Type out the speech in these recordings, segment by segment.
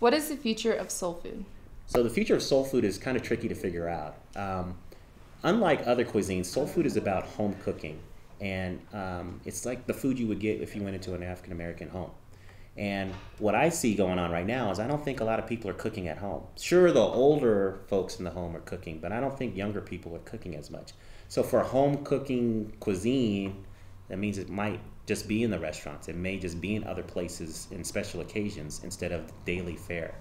What is the future of soul food? So the future of soul food is kind of tricky to figure out. Unlike other cuisines, soul food is about home cooking, and it's like the food you would get if you went into an African American home. And what I see going on right now is I don't think a lot of people are cooking at home. Sure, the older folks in the home are cooking, but I don't think younger people are cooking as much. So for home cooking cuisine, that means it might just be in the restaurants. It may just be in other places in special occasions instead of daily fare.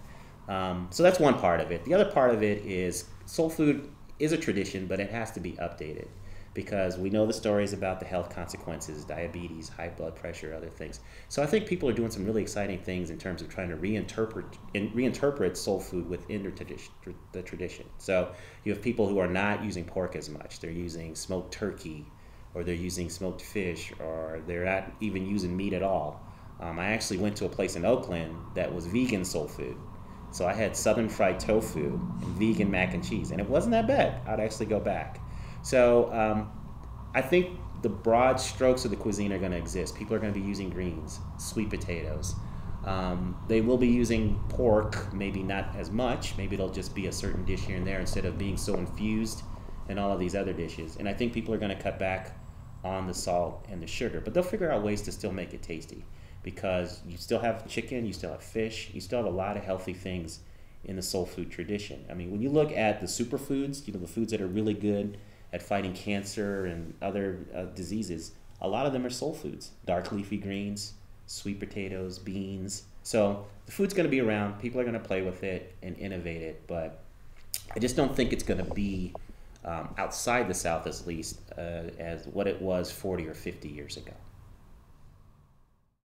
So that's one part of it. The other part of it is soul food is a tradition, but it has to be updated because we know the stories about the health consequences, diabetes, high blood pressure, other things. So I think people are doing some really exciting things in terms of trying to reinterpret soul food within the tradition. So you have people who are not using pork as much. They're using smoked turkey, or they're using smoked fish, or they're not even using meat at all. I actually went to a place in Oakland that was vegan soul food. So I had southern fried tofu and vegan mac and cheese, and it wasn't that bad. I'd actually go back. So I think the broad strokes of the cuisine are going to exist. People are going to be using greens, sweet potatoes. They will be using pork, maybe not as much. Maybe it'll just be a certain dish here and there instead of being so infused in all of these other dishes. And I think people are going to cut back on the salt and the sugar, but they'll figure out ways to still make it tasty because you still have chicken, you still have fish, you still have a lot of healthy things in the soul food tradition. I mean, when you look at the superfoods, the foods that are really good at fighting cancer and other diseases, a lot of them are soul foods. Dark leafy greens, sweet potatoes, beans. So the food's going to be around. People are going to play with it and innovate it, but I just don't think it's going to be outside the South, at least, as what it was 40 or 50 years ago.